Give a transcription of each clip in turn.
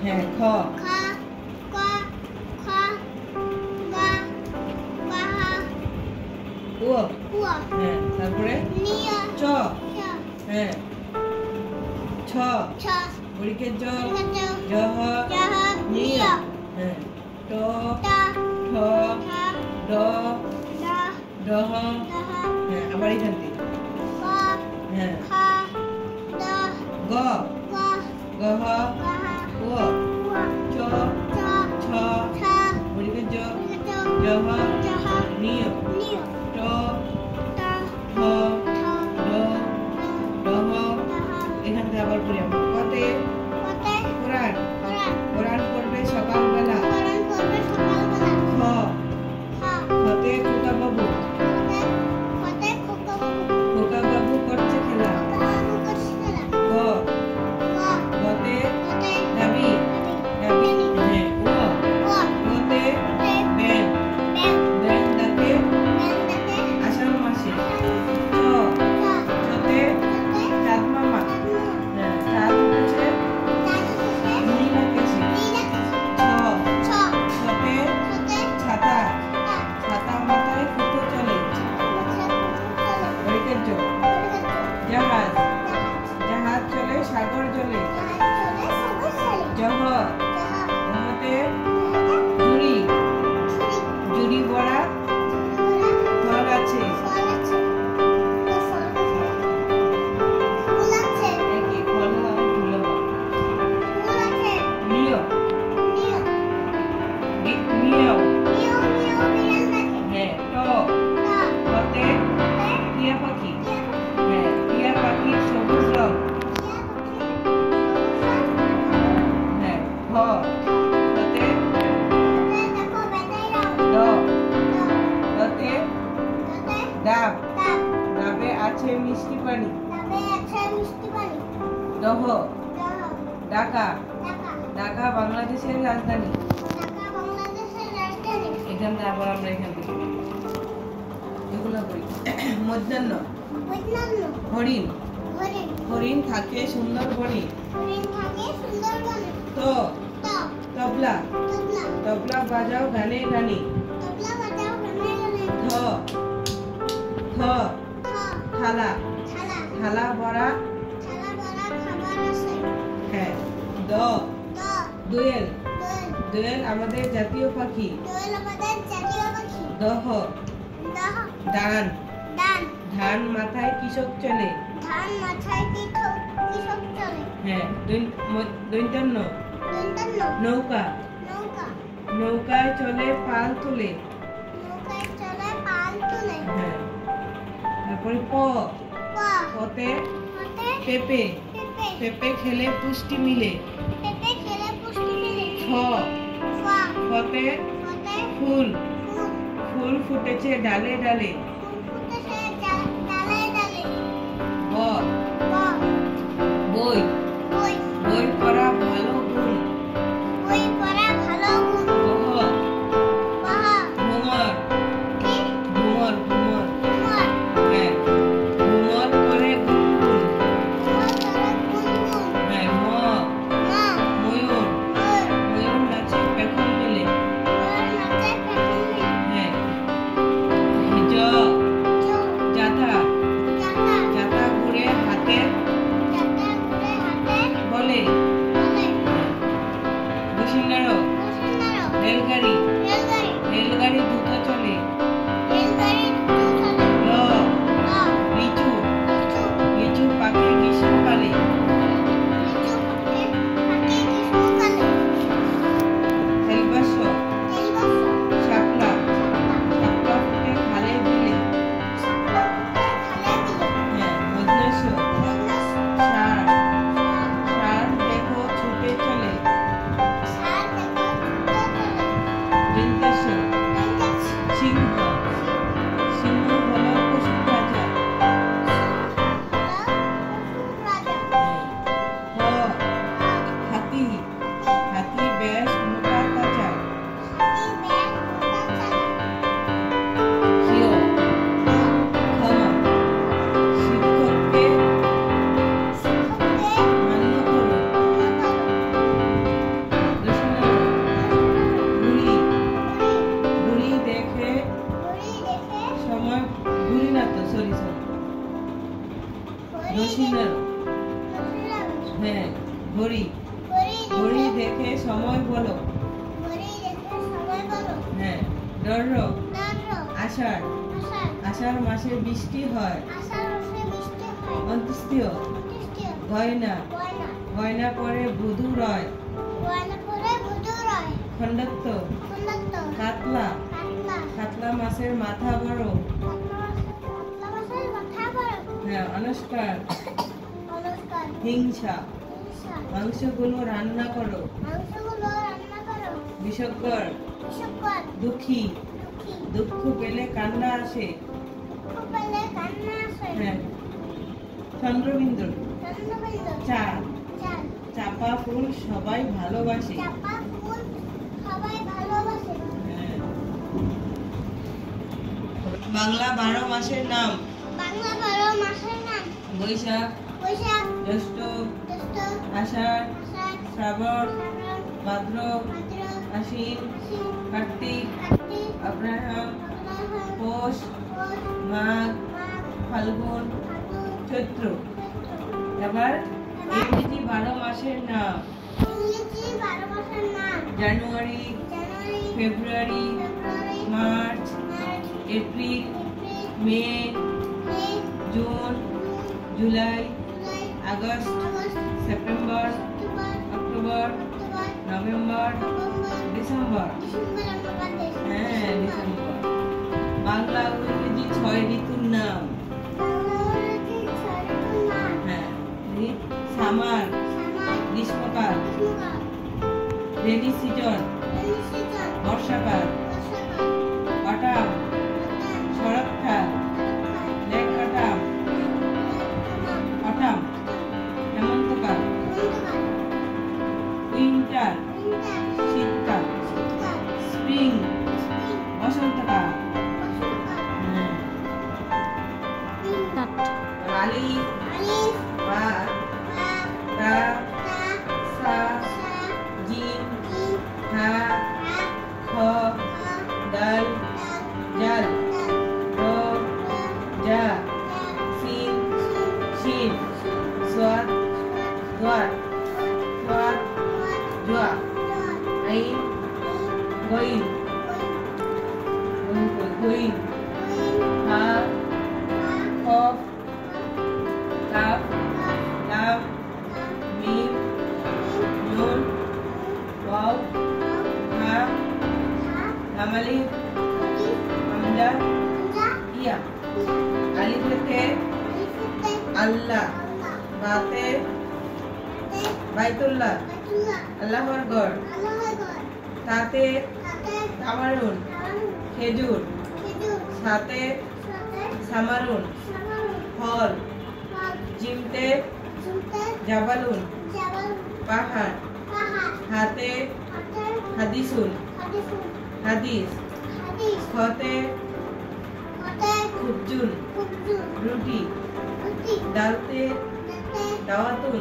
হ্যাঁ খ খ ক খ গ বাহা ও উ হ্যাঁ তারপরে নিয় চ চ হ্যাঁ ছ ছ পরীক্ষা জ জ জহ জহ নিয় হ্যাঁ ট ট ঠ ঠ ড ড ডহ দহ হ্যাঁ আবার এখান থেকে ক হ্যাঁ খ দ গ গ গহ গহ ও উ চ চ ছ ছ পরীক্ষা জ জ জহ জহ নিয় নিয় ট ট ঠ ঠ ড ডহ দহ এখান থেকে আবার পড়ি আমরা কতে কতে কোরআন কোরআন কোরআন পড়বে সকালবেলা কোরআন পড়বে সকালবেলা খ খ খতে খোকা বাবু কতে কতে খোকা খোকা বাবু করছে খেলা বাবু করছে খেলা গ গ গতে কতে গাবি গাবি হ্যাঁ ও ও গতে তে ব্যাং ব্যাং ব্যাং ডাকে ব্যাং ডাকে আষাঢ় মাসে চ চ ছতে কতে চাঁদ মামা চাঁদমা হ্যাঁ চাঁদ উঠেছে চাঁদ উঠেছে নীল আকাশে নীল আকাশে ছ ছ ছতে কতে ছাতা তা ছাতা মাথায় কুতো চলে মুখে চলে পরীক্ষার জ জাহাজ জাহাজ চলে সাগর চলে জহ জহতে জুড়ি জুড়ি বড়া ফল আছে একই ফল আর ধুলো নিয় নিয় হ্যাঁ ট টতে টিয়া পাখি হ্যাঁ টিয়া পাখির সবুজ রং হ্যাঁ ভ টতে ড টতে ডাব ডাবে আছে মিষ্টি পানি দহ ঢাকা ঢাকা বাংলাদেশের রাজধানী এখান থেকে আবার আমরা এখান থেকে এগুলো করি মধ্যাহ্ন হরিণ হরিণ থাকে সুন্দর বনে তো তবলা তবলা বাজাও গানে গানে ধ থ থালা থালা ভরা হ্যাঁ দ দোয়েল দোয়েল আমাদের জাতীয় পাখি দহ ধান ধান মাথায় কৃষক চলে ধান মাথায় কৃষক চলে হ্যাঁ দৈন্তান্ন নৌকা নৌকা নৌকায় চলে পাল তুলে নৌকায় চলে পাল তুলে হ্যাঁ তারপরে প প পতে পতে পেঁপে পেঁপে পেঁপে খেলে পুষ্টি মিলে পেঁপে খেলে পুষ্টি মিলে ফ ফ ফতে পতে ফুল ফুল ফুল ফুটেছে ডালে ডালে ফুল ফুটেছে ডালে ডালে ব ব বই বই বই পড়া ভালো গুণ বই পড়া ভালো গুণ বহ বাহা ভ্রমর কি ভ্রমর ভ্রমর কুমার হ্যাঁ ভ্রমর করে গুনগুন কুমার করে গুনগুন হ্যাঁ ম মা ময়ূর ময়ূর ময়ূর নাচে পেখম মেলে ময়ূর নাচে পেখম মেলে হ্যাঁ জ জ জাতা জাতা জাতা ঘুরে হাতে জাতা ঘুরে হাতে বলে বলে বসিন্দার বসুন্ধরা রেলগাড়ি রেলগাড়ি রেলগাড়ি দ্রুত চলে রেলগাড়ি চলে ল ল লিচু লিচু লিচু পাখি গ্রীষ্মকালে লিচু পাখি গ্রীষ্মকালে হেলবাস তেলবাস শাপলা শাপলা ফুটে খালে বিলে খালে বিলে হ্যাঁ মধ্যাহ্ন সার সার হ্যাঁ ঘড়ি ঘড়ি দেখে সময় বলো হ্যাঁ ডর্র আষাঢ় আষাঢ় মাসে বৃষ্টি হয় অন্ত্যেষ্টিয় গয়না গয়না পরে বধূ রয় খণ্ডত্ব কাতলা কাতলা মাছের মাথা বড় হ্যাঁ অনুষ্কার হিংসা মাংসগুলো রান্না করো বিষগ্গর দুঃখী দুঃখ পেলে কান্না আসে হ্যাঁ চন্দ্রবিন্দু চাঁদ চাপা ফুল সবাই ভালোবাসে হ্যাঁ। বাংলা 12 মাসের নাম বৈশাখ জ্যৈষ্ঠ আষাঢ় শ্রাবণ ভাদ্র আশ্বিন কার্তিক অগ্রহায়ণ পৌষ মাঘ ফাল্গুন চৈত্র। এবার ইংরেজি 12 মাসের নাম January February March April May June July August September October November December হ্যাঁ ডিসেম্বর। বাংলা ও ইংরেজি 6 ঋতুর নাম হ্যাঁ সামার গ্রীষ্মকাল রেনি সিজন বর্ষাকাল অটাম শরৎকাল লেট অটাম অটাম হেমন্তকাল উইন্টার শীতকাল স্প্রিং বসন্তকাল আলিফ বা তা সা জিম হা খ দাল জাল র জা সিন শিন সাদ দাত ফাত জা আইন গইন গইন হা কফ কাফ লাম মিম নুন ওয়াও হা লামালিফ হামজা ইয়া আলিফে আল্লাহ বাতে বাইতুল্লাহ আল্লাহর ঘর তাতে তামারুন খেজুর সাথে সামারুন ফল জিমতে জাবালুন পাহাড় হাতে হাদিসুন হাদিস খতে খুবজুন রুটি ডালতে দাওয়াতুন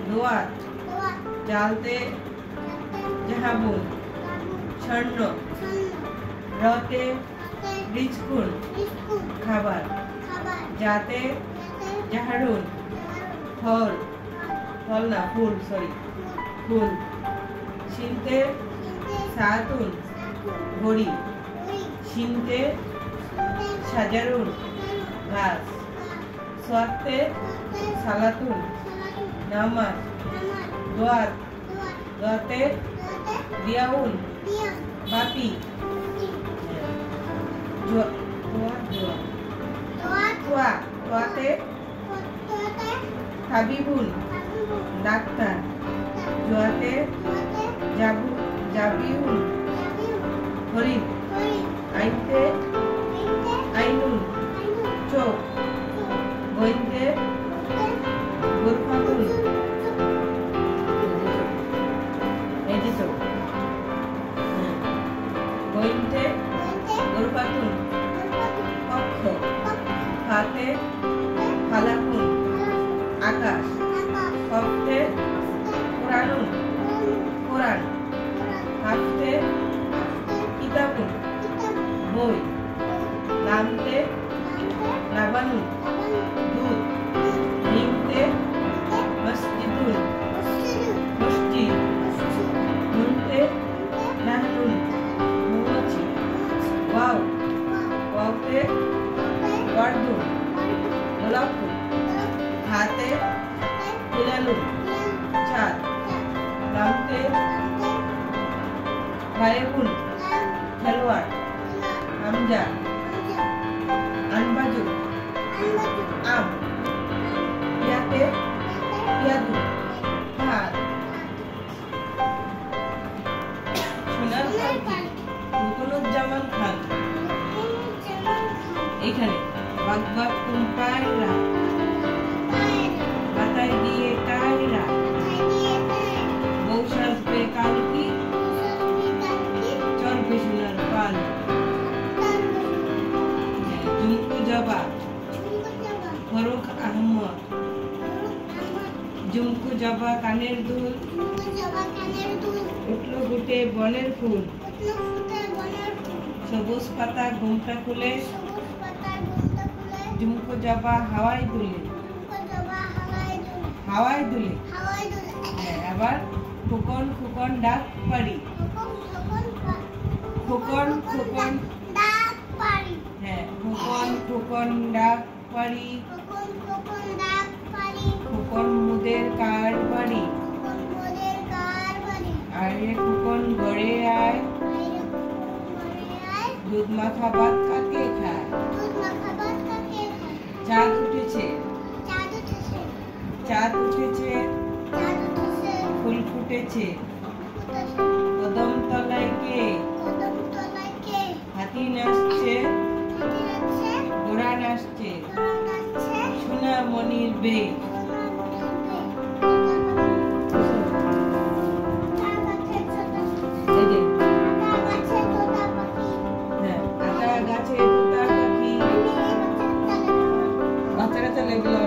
দোয়াত জালতে জাহাবুন স্বর্ণ রতে রিজকুন খাবার যাতে জাহারুন ফল ফল না ফুল সরি ফুল শিনতে সাতুন ঘড়ি শিনতে সাজারুন গাছ সোয়াতে সালাতুন নামাজ দোয়াত দোয়াতে দিয়াউন বাতি তোয়াতে তাবিবুন ডাক্তার জোয়াতে জাবিউন হরিণ আইনতে আইনুন চোখ গইনতে গোরফাতুন এই যে চোখ গইনতে গোরফাতুন কক্ষ হাতে ফালাকুন আকাশ কক্ষে পুরানুন সাত নামতে ভাইগুন খেলোয়াড় আমজা আনবাজু আম ইয়াতে ইয়াদু হাত সোনার পাখি রুকনুজ্জামান খান এখানে বাগ বাগ কুম্পাইরা মাথায় দিয়ে টাইরা বউ সাজবে কালকি চলবে সোনার পাল ঝুমকু জবা ফরুক আহমদ ঝুমকু জবা কানের দুল উঠলো গুটে বনের ফুল সবুজ পাতা ঘুমটা খুলে ঝুমকু জবা হাওয়ায় দুলে হাওয়ায় দুলে আবার খোকন খোকন ডাক পারি খোকন খোকন হ্যাঁ খোকন খোকন ডাক পারি খোকন মুদের কার বাড়ি আরে খোকন গড়ে আয় দুধ মাখা ভাত কাকে খায় চাঁদ উঠেছে চাঁদ উঠেছে ফুল ফুটেছে কদম তলায় কে হাতি নাচছে ঘোড়া নাচছে সোনা মনির বে আতা গাছে তোতা পাখি বাচ্চা কাচ্চা লেগুলো